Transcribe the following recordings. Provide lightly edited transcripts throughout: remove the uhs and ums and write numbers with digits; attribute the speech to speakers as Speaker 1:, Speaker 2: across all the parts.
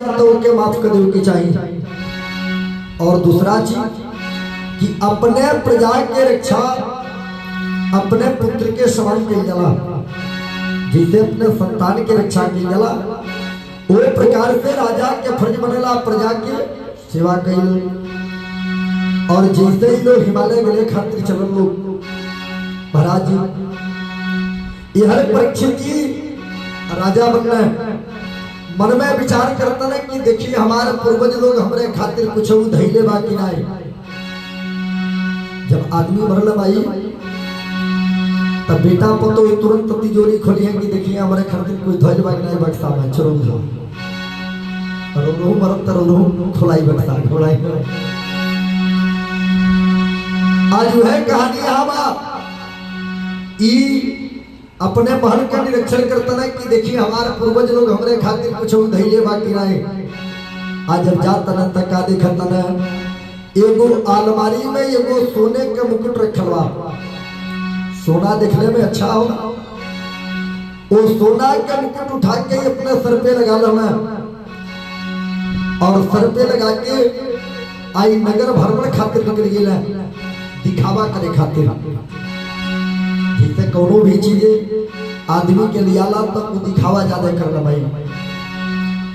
Speaker 1: तो के माफ कर देव की चाहिए। और दूसरा चीज कि अपने प्रजा के रक्षा अपने पुत्र के समान की जला, जिसे अपने संतान की रक्षा की जला वो प्रकार से राजा के फर्ज बनेला प्रजा के सेवा कई। और जैसे ही लोग हिमालय गले खातिर चलन लोग महाराज जी ये हर परीक्षित जी राजा बनना है मन में विचार करता है कि देखिए हमारे पूर्वज लोग हमारे खातिर कुछ धैले बाकी ना। जब आदमी मरल भाई तब बेटा पतो तुरंत तिजोरी खोली है कि देखिए हमारे खातिर कोई धैल बाकी ना बक्सा में छोड़ो रोहू मरत रोहू खोलाई बक्सा खोलाई। आज है कहानी यहाँ अपने महल का निरीक्षण करता है कि देखिए हमारे पूर्वज लोग हमारे खातिर कुछ धैले बाकी ना। आज जब जाता न तक देखता न एगो अलमारी में एगो सोने का मुकुट रखलवा। सोना देखने में अच्छा हो वो सोना का मुकुट उठा के अपने सर पे लगा लेना और सर पे लगा के आई नगर भ्रमण खातिर निकल गया दिखावा करे खातिर। जैसे कोनो भी चीज आदमी के लिया ला तब तो दिखावा ज्यादा करना भाई।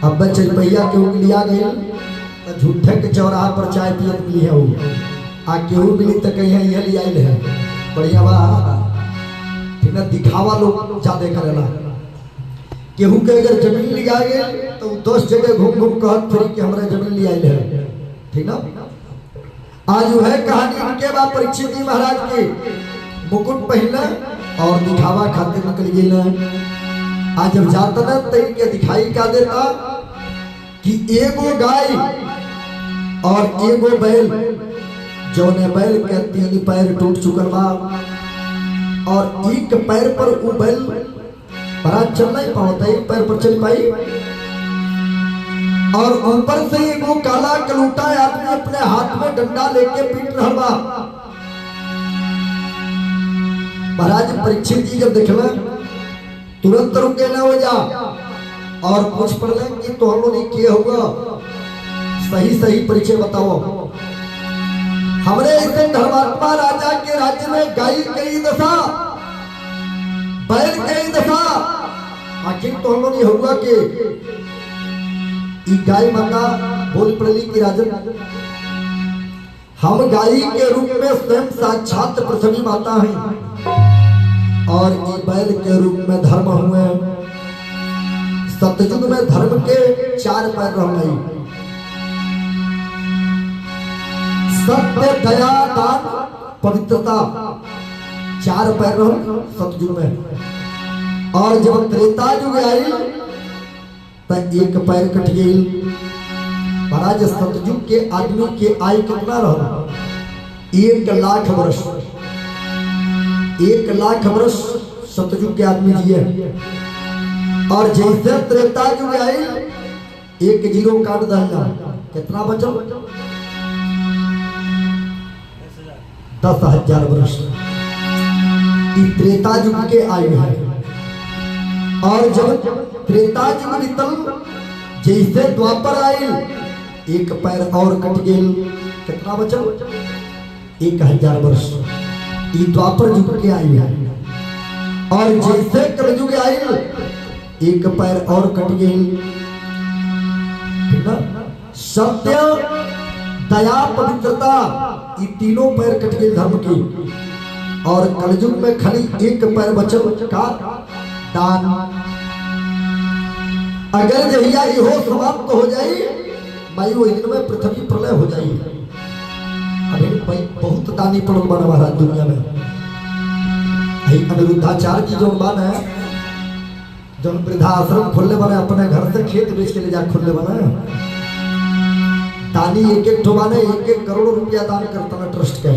Speaker 1: अब चल पहिया के लिया गया तो झूठे के चौराहा पर चाय पियत मिली है वो आ केहू मिली तो कहीं यह लिया है बढ़िया बा ठीक ना। दिखावा लोग ज्यादा करेला। केहू के अगर जमीन लिया गया तो 10 जगह घूम घूम कहत फिर कि हमारे जमीन लिया है ठीक ना। आज वो है कहानी उनके बाद परीक्षित जी महाराज की मुकुट पहना और दिखावा खातिर निकल गई। आज जब जाता ना तो इनके दिखाई क्या देता कि एगो गाय और एगो बैल जौने बैल के 3 पैर टूट चुकल बा और एक पैर पर वो बैल बड़ा चल नहीं पाता एक पैर पर चल पाई। और ऊपर से एगो काला कलूटा आदमी अपने हाथ में डंडा लेके पीट रहा बा। महाराज परीक्षित जी जब देखला तुरंत रुके ना हो जा और पूछ पड़े कि तो हम लोग ने किया होगा सही सही परिचय बताओ। हमरे इस धर्मात्मा राजा के राज्य में गाय कई दशा बैल कई दशा आखिर तो हम लोग ने होगा कि गाय माता बोल पड़ली कि राजन हम गाय के रूप में स्वयं साक्षात पृथ्वी माता हैं और ये बैल के रूप में धर्म हुए। सतयुग में धर्म के 4 पैर रह सत्य दया दान पवित्रता 4 पैर रह सतयुग में। और जब त्रेता युग आई तो 1 पैर कट गई। महाराज सतयुग के आदमी के आयु कितना रहा 1 लाख वर्ष। 1 लाख वर्ष सतयुग के आदमी जिए। और जैसे त्रेता युग आई 1 जीरो काट देगा कितना बचल 10,000 वर्ष त्रेता युग के आयु है। और जब त्रेता युग बीतल जैसे द्वापर आई 1 पैर और कट गई कितना बचल 1,000 वर्ष द्वापर युग के आयु है। और जैसे कलयुग आई 1 पैर और कट गई ठीक ना। सत्य दया पवित्रता ये तीनों पैर कट गए धर्म की। और कलयुग में खाली 1 पैर बचल का दान। अगर जहिया हो समाप्त हो जाए माई वो इनमें पृथ्वी प्रलय हो जाए। अभी बहुत दानी पड़ल बना महाराज दुनिया में। अनिरुद्धाचार्य जी जो बन है जो वृद्धाश्रम खोलने बने अपने घर से खेत बेच के ले जा खोलने बने दानी 1-1 ठोबाने 1-1 करोड़ रुपया दान करता है ट्रस्ट के।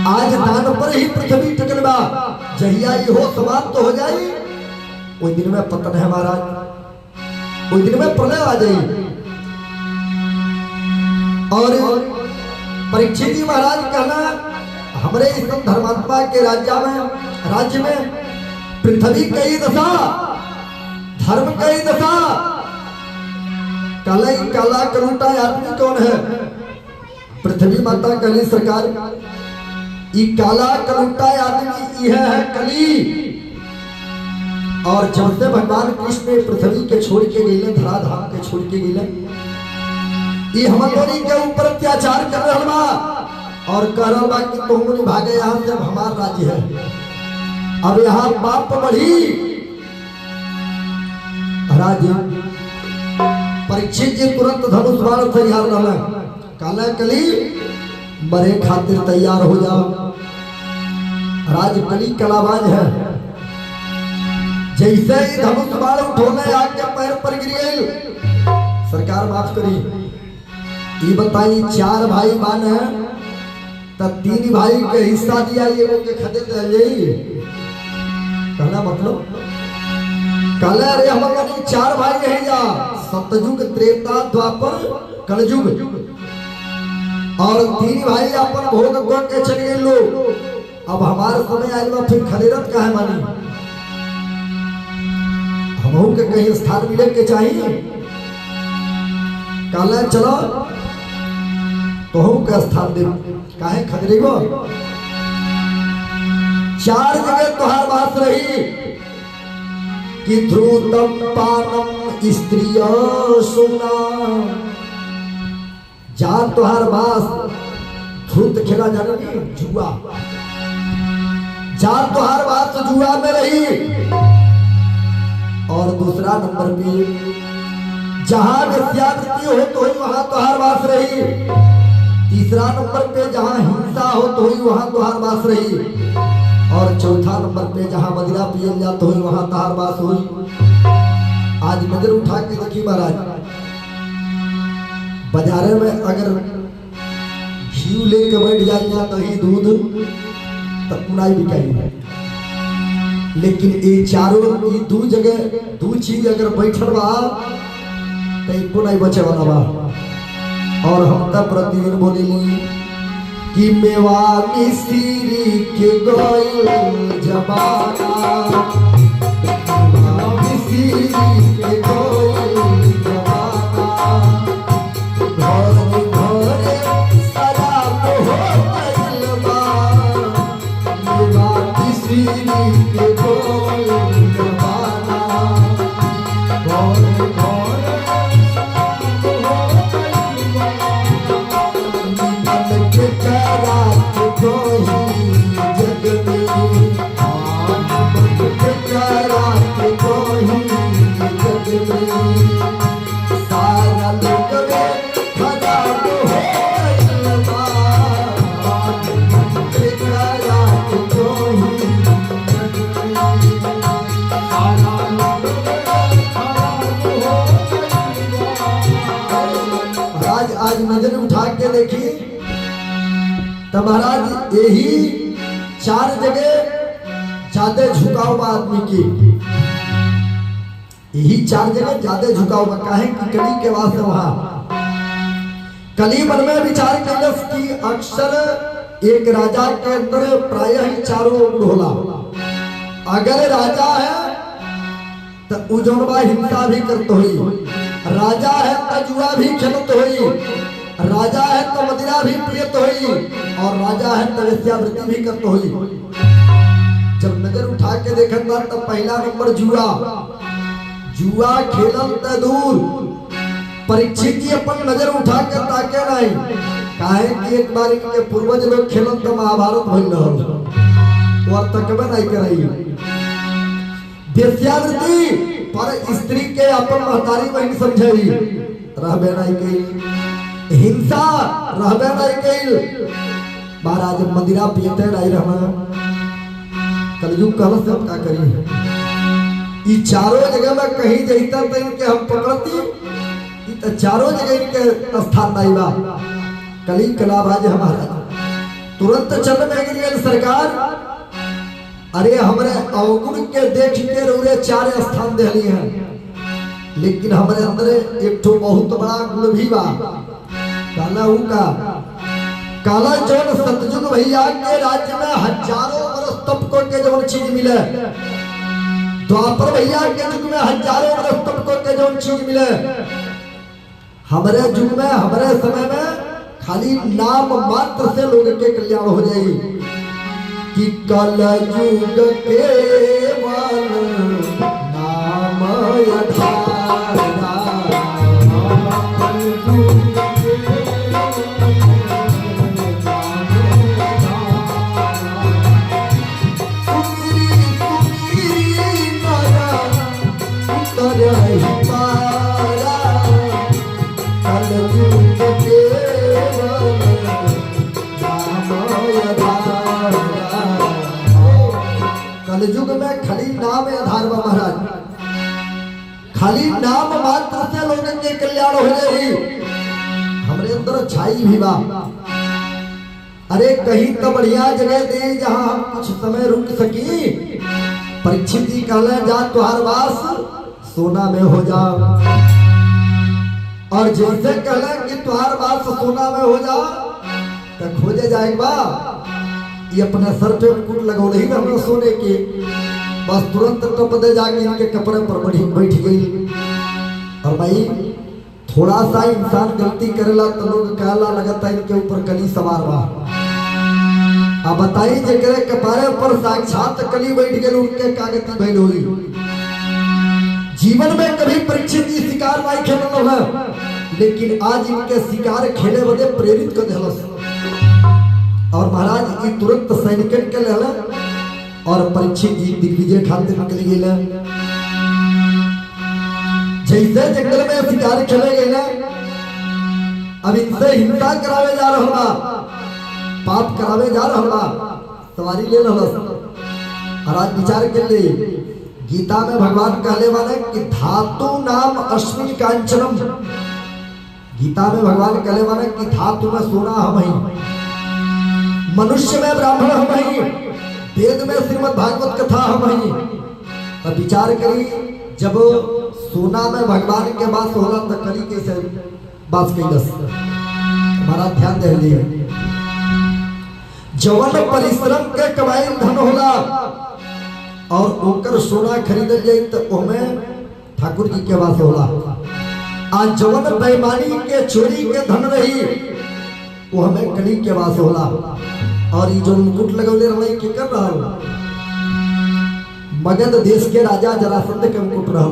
Speaker 1: आज दान पर ही पृथ्वी टिकल बा। जहिया हो समाप्त हो जाए वो दिन में पतन है महाराज वो दिन में प्रलय आ जाए। और परीक्षित जी महाराज कहना हमारे इस धर्मात्मा के राज्य में पृथ्वी कई दशा धर्म कई दशा काला ही काला कलूटा आदमी कौन है? पृथ्वी माता कली सरकार, ये काला कलूटा आदमी यह है कली। और जब से भगवान कृष्ण पृथ्वी के छोड़ के गए, धराधाम के छोड़ के गए, ये हम लोगों के ऊपर अत्याचार कर रहा बा और कह रहा बा कि तुम भागे यहाँ से, हमार राज्य है। अब यहाँ बाप बढ़ी राज्य। परीक्षित जी तुरंत धनुष बाण तैयार रहना, काला कली मरे खातिर तैयार हो जाओ। राज कली कलाबाज है। जैसे ही धनुष बाण उठोने आके पैर पर गिर गई, सरकार माफ करी। ये बताई 4 भाई बान है तब 3 भाई के हिस्सा दिया, ये के खदे दे। कहना मतलब कहले अरे हम 4 भाई है या सतयुग त्रेता द्वापर कलयुग, और 3 भाई अपन भोग को के चल गए लोग। अब हमारे समय आयल बा, फिर खदेरत काहे मानी? हमहू के कहीं स्थान मिले के चाहिए। कहले चलो तो का स्थान दे, काहे खदरेगो? 4 जगह तोहार बात रही कि ध्रुतम पानम स्त्रिय सुना। जा तोहार बात ध्रुत खेला जाना नहीं, जुआ। जा तोहार बात जुआ में रही। और दूसरा नंबर पे जहां वेश्यावृत्ति हो तो ही वहां तोहार बात रही। तीसरा नंबर पे जहां हिंसा हो तो ही वहां तोहार बात रही। और चौथा नंबर पे जहां मदिरा पियल जा तो ही वहां तोहार बात हुई। आज नजर उठा के देखी महाराज, बाजारे में अगर घी लेके बैठ जाए दही दूध तब पुनाई बिकाई, लेकिन ये चारों ये 2 जगह 2 चीज अगर बैठल बा तो पुनाई बचे वाला बा। और हम तब प्रतिदिन बोलेली कि मेवा मिस्त्री के गोयल जमाना, मेवा मिस्त्री के गोयल जमाना, घर घर शराब हो गइल बा, मेवा मिस्त्री के गोयल जमाना, घर घर आज नजर उठा के देखी तो महाराज यही 4 जगह ज्यादा झुकाव बा आदमी की। यही 4 जगह ज्यादा झुकाव बा, काहे कि कली के वास्ते वहां कली मन में विचार कैलस की अक्सर एक राजा के अंदर प्रायः ही 4 गुण होला। अगर राजा है तो उजौनवा हिंसा भी करते हुई, राजा है तो जुआ भी खेलते हुई, राजा है तो मदिरा भी पियत हुई, और राजा है तो वेश्यावृत्ति भी करते हुई। जब नजर उठा के देखा तो पहला नंबर जुआ। जुआ खेलल तो दूर, परीक्षित जी अपन नजर उठा के ताके नहीं, काहे कि एक बार इनके पूर्वज लोग खेलल तो महाभारत भइल रहल, और तकबे नहीं करई। वेश्यावृत्ति पर स्त्री के अपन महतारी बहन समझई, रहबे नहीं कई। हिंसा रहबे नहीं कई। महाराज मदिरा पियते नहीं रहना, कलयुग कहल से का करी। ये 4 जगह में कहीं जैता तो इनके हम पकड़ती, तो 4 जगह इनके स्थान नहीं बा। कली कलाबाज हमारा तुरंत चल में गिर गई सरकार। अरे हमारे अवगुण के देख के रोरे 4 स्थान दिली है, लेकिन हमारे अंदर एक तो बहुत बड़ा गुण भी बा। काला का काला जौन सतयुग भैया के राज्य में हजारों वर्ष तप को के जौन चीज मिले, द्वापर भैया के युग में हजारों वर्ष तप को के जौन चीज मिले, हमारे युग में हमारे समय में खाली नाम मात्र से लोग के कल्याण हो जाए कि कल युग केवल नाम यथार्था। कलयुग में खाली नाम आधार बा महाराज, खाली नाम मात्र से लोगन के कल्याण हो जाए। हमरे अंदर छाई भी बा। अरे कहीं तो बढ़िया जगह दे जहां हम कुछ समय रुक सकी। परीक्षित जी कहले जा तुहार वास सोना में हो जा, और जैसे कहले कि तुहार वास सोना में हो जा तो खोजे जाएगा। ये अपने सर पे मुकुट लगो नहीं ना सोने के, बस तुरंत टप दे जाके इनके कपड़े पर बैठ गई। और भाई थोड़ा सा इंसान गलती करेला तो लोग कहला लगता इनके ऊपर कली सवार बा। अब बताइए जकरे कपारे पर साक्षात कली बैठ गई उनके कागती भइल होई। जीवन में कभी परीक्षित शिकार नहीं खेलल है, लेकिन आज इनके शिकार खेले बदे प्रेरित कर दिलस। और महाराज ये तुरंत सैनिकन के लेला और परीक्षित जी दिग्विजय खातिर निकल गेला। जैसे जंगल में शिकार खेले गए ना, अब इनसे हिंसा करावे जा रहा बा, पाप करावे जा रहा बा, सवारी ले लहलस। महाराज विचार के लिए गीता में भगवान कहले वाले कि धातु नाम अश्विन कांचनम। गीता में भगवान कहले वाले कि धातु में सोना हम ही, मनुष्य में ब्राह्मण हम ही, वेद में श्रीमद् भागवत कथा हम ही। अब विचार करी जब सोना में भगवान के बात होला तो कली कैसे बात कैलस। हमारा ध्यान दे दिए, जवन परिश्रम के कमाई धन होला और ओकर सोना खरीदल जाए तो ओमे ठाकुर जी के बात होला। आज जवन बेईमानी के चोरी के धन रही वो हमें कली के बात होला। और ये जो मुकुट लगौले रहे के कर रहा मगध देश के राजा जरासंध के मुकुट रहा।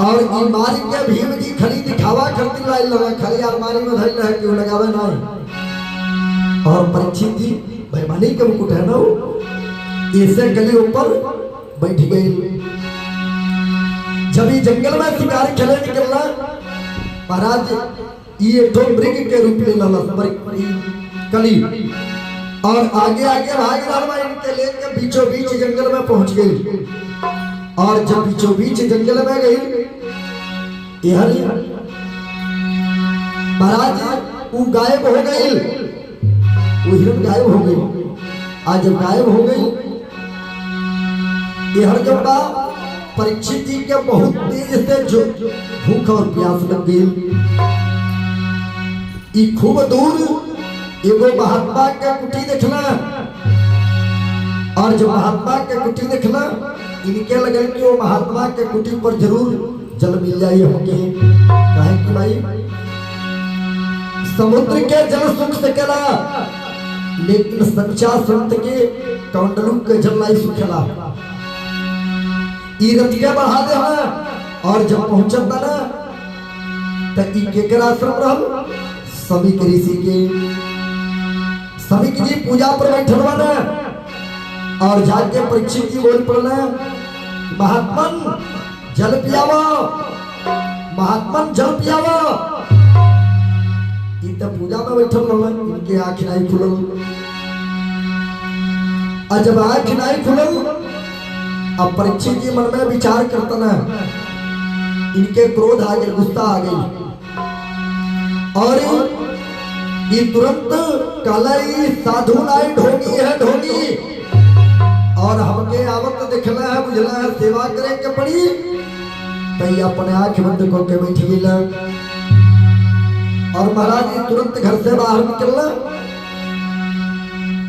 Speaker 1: और ई मारी के भीम जी खली दिखावा करती लाइल लगा, खाली अलमारी में धइल रहे कि लगावे नहीं। और परीक्षित जी बेईमानी के मुकुट है ना, ऐसे गली ऊपर बैठ गई। जब ये जंगल में शिकार खेले निकलना, महाराज ये तो मृग के रूप में ललस कली, और आगे आगे भाग रहा इनके लेके बीचों बीच जंगल में पहुंच गई। और जब बीचों बीच जंगल में गई, महाराज वो गायब हो गई, वो हिरण गायब हो गई। आज जब गायब हो गई, यह जब परीक्षित जी के बहुत तेज से जो भूख और प्यास लग गई। खूब दूर एगो महात्मा के कुटी देखला, और जब महात्मा के कुटी देखला इनके लगे कि वो महात्मा के कुटी पर जरूर जल मिल जाए हमके। कहे कि भाई समुद्र के जल सुख सकेला, लेकिन सच्चा संत के कमंडलू के जल नहीं सुखेला। ई रथ के बढ़ा दे है। और जब पहुंचत ना तो ई केकरा आश्रम रहल, समीक ऋषि के। समीक जी पूजा पर बैठल बना, और जाके परीक्षित जी बोल पड़ना, महात्मन जल पियावा, महात्मन जल पियावा। ई तो पूजा में बैठल रहल, इनके आँख नहीं खुलल। और जब आँख नहीं खुलल, अब परीक्षित जी मन में विचार करता ना, इनके क्रोध आ गए, गुस्सा आ गई। और ये तुरंत कलाई साधु लाई ढोगी है ढोगी, और हमके आवत दिखला है बुझला है सेवा करे के पड़ी। तो ये अपने आँख बंद करके बैठ गया। और महाराज जी तुरंत घर से बाहर निकलना,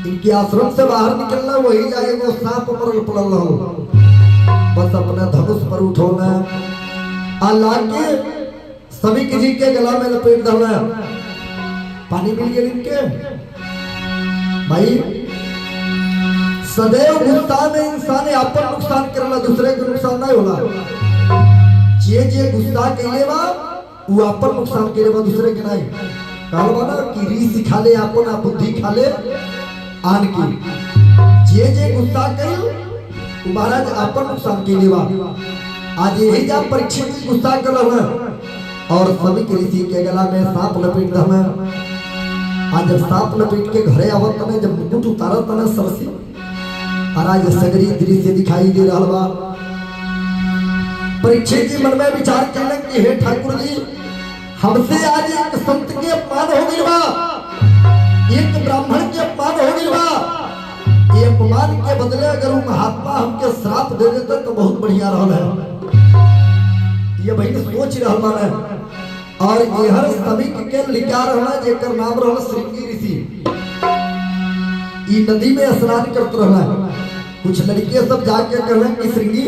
Speaker 1: इनके आश्रम से बाहर निकलना, वही जाए वो सांप पर पड़ल बस अपना धनुष पर उठोना। अल्लाह के सभी किसी के गला में लपेट डाला, पानी मिल गया इनके भाई। सदैव गुस्सा में इंसान अपन नुकसान करला, दूसरे को नुकसान नहीं होला। जे जे गुस्सा कैले बा वो अपन नुकसान कैले बा, दूसरे के नहीं। कहल बा ना कि री सिखा ले अपन, आ बुद्धि खा ले आन की। जे जे गुस्सा कैल वो महाराज अपन नुकसान कैले बा। आज यही जा परीक्षित गुस्सा करल है और सभी के ऋषि के गला में सांप लपेट दहना। आज जब सांप लपेट के घरे आवत तने, जब मुकुट उतारत तने सरसी, और आज सगरी दृश्य दिखाई दे रहा बा। परीक्षित जी मन में विचार कैलन कि हे ठाकुर जी, हमसे आज एक संत के अपमान हो गई बा, एक ब्राह्मण के अपमान हो गई बा। ये अपमान के बदले अगर वो महात्मा हमके श्राप दे देते तो बहुत बढ़िया रहल है। ये भाई सोच रहा माने। और यहर समीक के लिखा रहना जेकर नाम रहल श्रृंगी ऋषि। ई नदी में स्नान करते रहना। कुछ लड़के सब जाके कहना कि श्रृंगी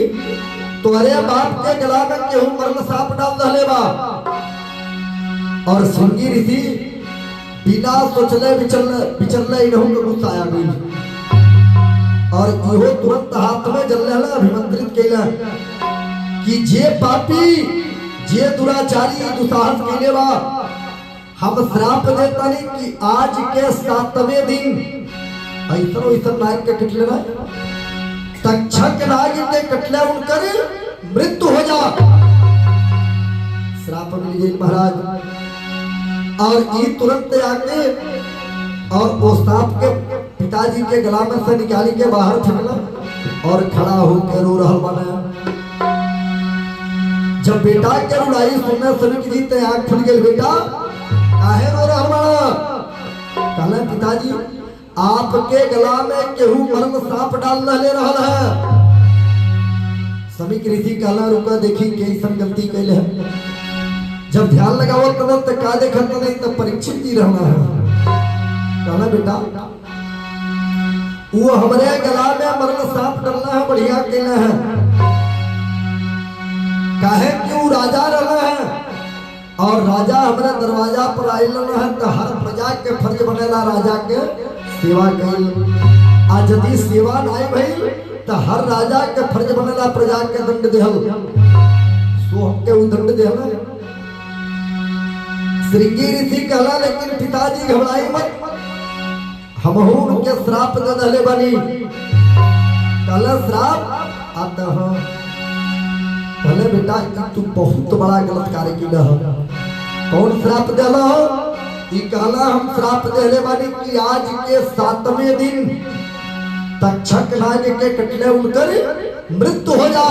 Speaker 1: तुम्हारे बाप के गला में केहू मरण सांप डाल दहले बा। और श्रृंगी ऋषि बिना सोचले विचरले इन्हों को गुस्सा आ गई और इहो तुरंत हाथ में जल्लेला अभिमंत्रित कैला कि जे पापी, जे दुराचारी, दुसाहस कैले बा, हम श्राप देता नहीं कि आज के 7वें दिन ऐसा नाग के कटले ना, तक्षक नाग के कटले उनकर मृत्यु हो जा। श्राप मिल गई महाराज। और ये तुरंत आके और वो सांप के पिताजी के गला में से निकाली के बाहर फेंकला और खड़ा होकर रो रहा बना। जब बेटा के रुलाई सुनने सभी की जीते आंख खुल गई, बेटा काहे रो रहा बना? कहला पिताजी आपके गला में केहू मरण सांप डाल ले रहा है। सभी ऋषि कहला रुका देखी कैसन गलती कैले है। जब ध्यान लगाओ तब का देखत नहीं तो परीक्षित जी रहना है। कहला बेटा वो हमारे गला में मरण सांप डालना है, बढ़िया कहना है। काहे क्यों राजा रहना है और राजा हमारे दरवाजा पर आयल है तो हर प्रजा के फर्ज बनेला राजा के सेवा कईल। आज यदि सेवा नहीं भइल तो हर राजा के फर्ज बनेला प्रजा के दंड देहल, सो हमके उ दंड देहल। श्रृंगी ऋषि कहला लेकिन पिताजी घबराई मत, हमहू उनके श्राप दे दले बनी। कहला श्राप आता है। कहले बेटा तू बहुत बड़ा गलत कार्य किया है। कौन श्राप देला हो? ई कहला हम श्राप देले बानी कि आज के 7वें दिन तक्षक नाग के कटले उनकर मृत्यु हो जा।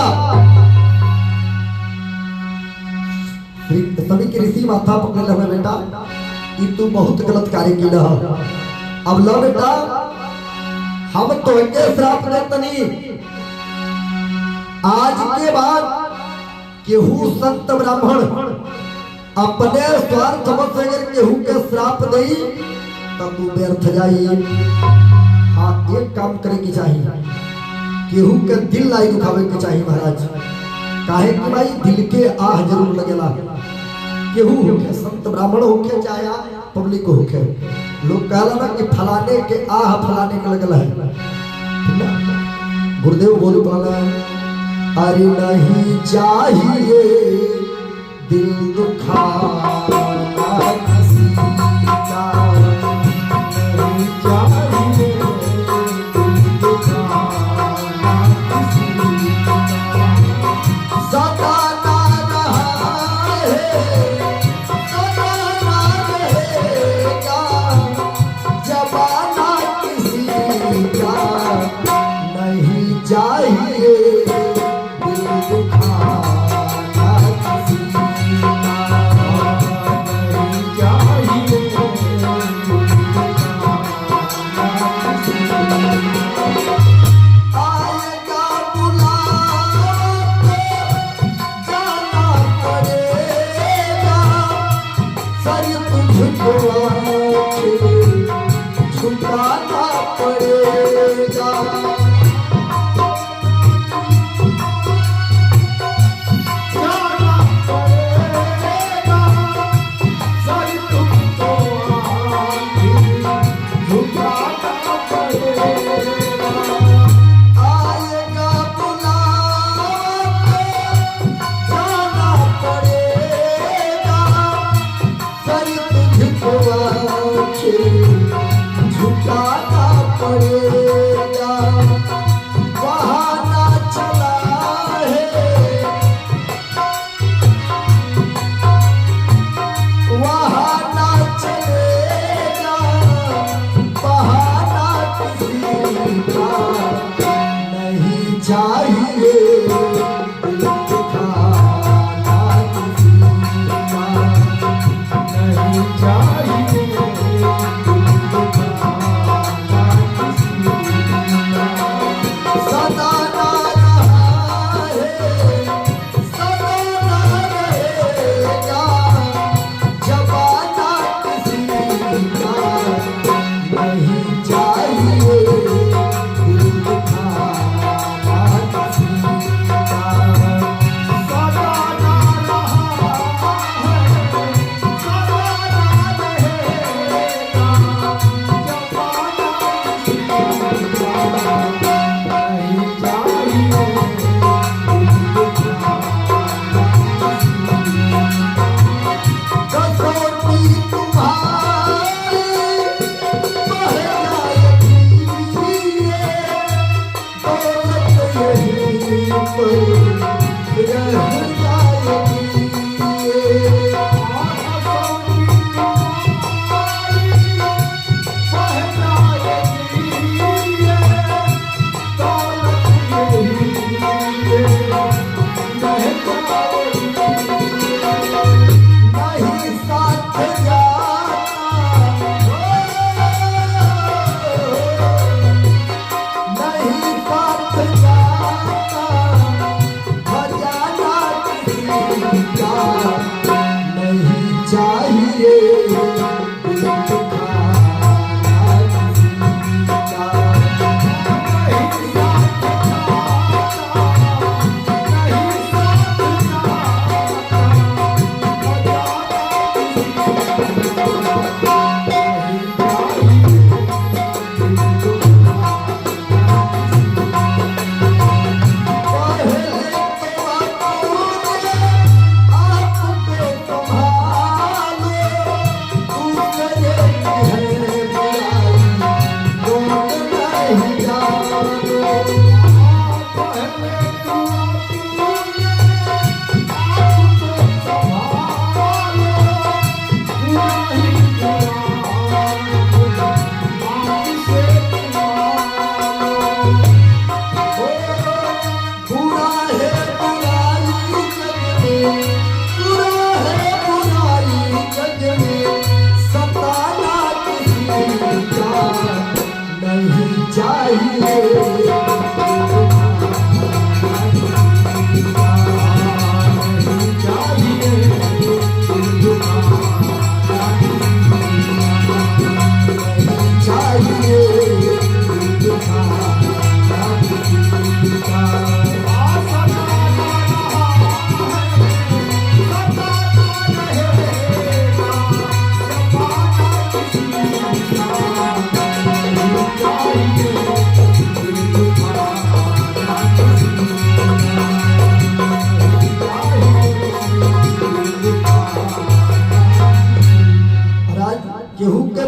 Speaker 1: सभी के ऋषि माथा पकड़ ले, बेटा ई तू बहुत गलत कार्य किया है। अब लो बेटा हम तो के श्राप देतनी, आज के बाद केहू संत ब्राह्मण अपने स्वार्थ मत अगर केहू के श्राप दई तब तू व्यर्थ जाई। हाँ एक काम करे के चाहिए, केहू के दिल लाई दुखावे के चाहिए महाराज। काहे कि भाई दिल के आह जरूर लगेला। केहू होके संत ब्राह्मण होके चाहे पब्लिक होके, लोग कहला ना कि फलाने के आह फलाने के लगल है। गुरुदेव बोल पाला अरे नहीं चाहिए दिल दुखाना किसी का, नहीं चाहिए दिल दुखाना किसी का। सताना रहा है सताना रहेगा, जमाना किसी का नहीं चाहिए छुपाना पड़ेगा। जाना पड़ेगा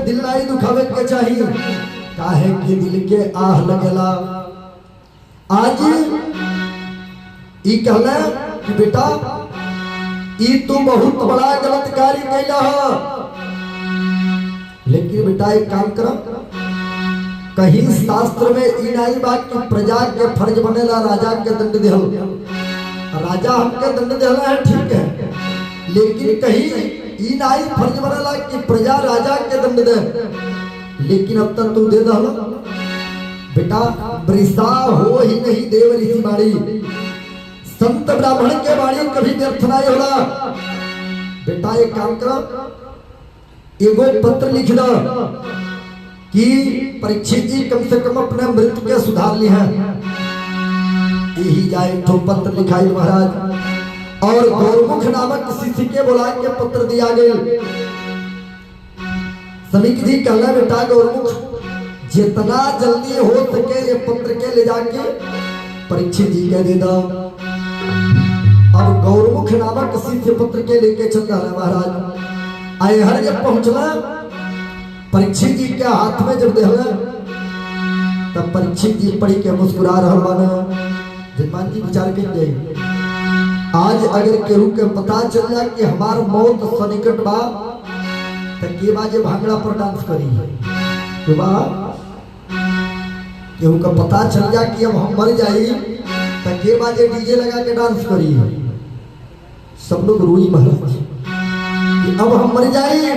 Speaker 1: दिल नहीं दुखावे के चाहिए, काहे कि दिल के आह लगेला। आज ई कहले कि बेटा ई तू बहुत बड़ा गलत कार्य कैला है, लेकिन बेटा एक काम कर, कहीं शास्त्र में ई नहीं बात कि प्रजा के फर्ज बनेला राजा के दंड देहल। राजा हमके दंड देहला है ठीक है, लेकिन कहीं ई नहीं फर्ज बनेला कि प्रजा राजा के दंड दे। लेकिन अब तक तू दे दहल बेटा, वृषा हो ही नहीं देव ऋषि बाड़ी, संत ब्राह्मण के बाड़ी कभी व्यर्थ नहीं होला। बेटा एक काम कर, एगो पत्र लिख दो कि परीक्षित जी कम से कम अपने मृत्यु के सुधार ली है। यही जाए तो पत्र लिखाई महाराज, और गौरमुख नामक शिष्य के बुला के पत्र दिया गया। समीक जी कहला बेटा गौरमुख जितना जल्दी हो सके ये पत्र के ले जाके परीक्षित जी के दे दो। अब गौरमुख नामक शिष्य पत्र के लेके चल रहा है महाराज। आए हर जब पहुंचला परीक्षित जी के हाथ में जब देहला, तब परीक्षित जी पढ़ी के मुस्कुरा रहा माना। जजमान जी विचार करेंगे, आज अगर केहू के पता चल जाए कि हमार मौत सनिकट बा, तो के बाजे भांगड़ा पर डांस करी तो बा। केहू का पता चल जाए कि अब हम मर जाई, तो के बाजे डीजे लगा के डांस करी। सब लोग रोई महाराज कि अब हम मर जाए।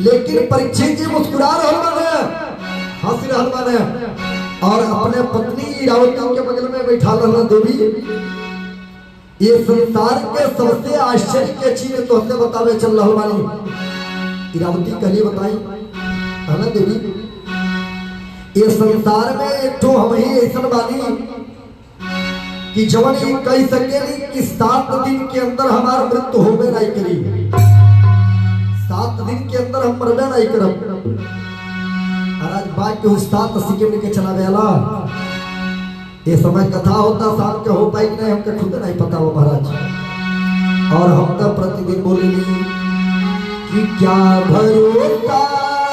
Speaker 1: लेकिन परीक्षित जी मुस्कुरा रहा माने, हंस रहा माने, और अपने पत्नी इरावती के बगल में बैठा रहना। देवी ये संसार के सबसे आश्चर्य के चीज तो हमने बतावे चल रहा मानी। इरावती कहली बताई है ना देवी, ये संसार में एक तो हम ही ऐसा बानी कि जवन ही कह सकेली कि 7 दिन के अंदर हमार मृत्यु होबे नहीं करी, 7 दिन के अंदर हम मरबे नहीं करब। महाराज बात के 7 सेकंड के चला गया। ये समय कथा होता शाम के हो पाई नहीं हमके खुद नहीं पता हो महाराज। और हम तो प्रतिदिन बोलेंगे कि क्या भरोसा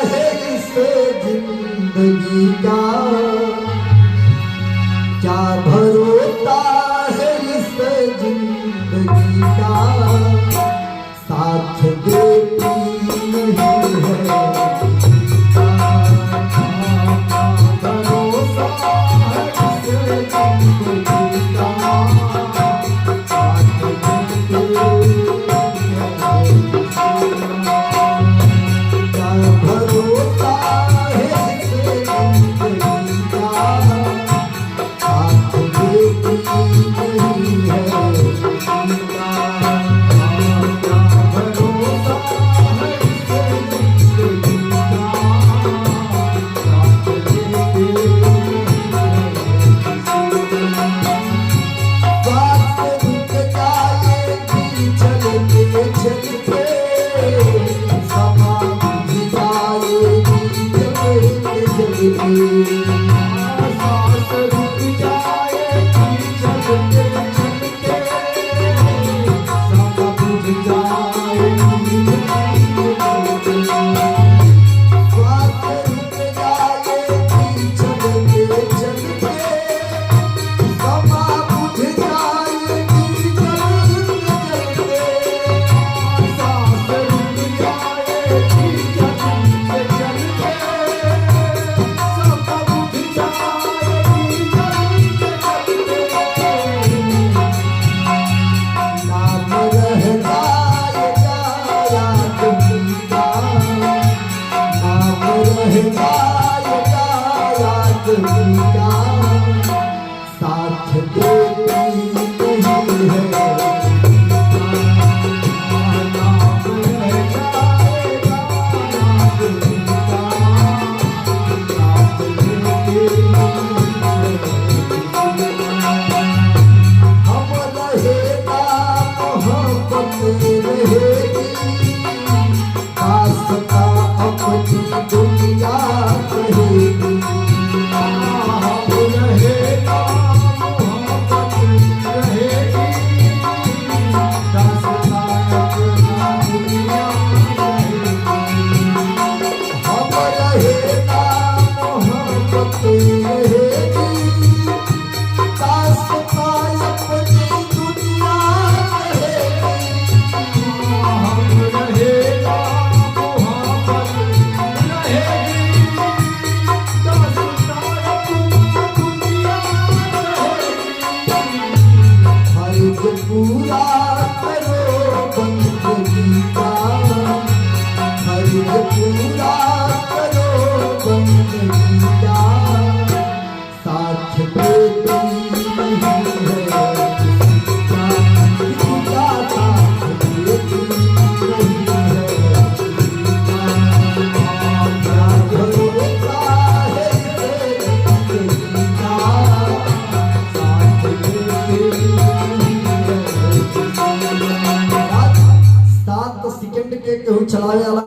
Speaker 1: है इस जिंदगी का, क्या भरोसा है इस जिंदगी का, साथ देती नहीं है। 7 सेकंड के केहू चलावे वाला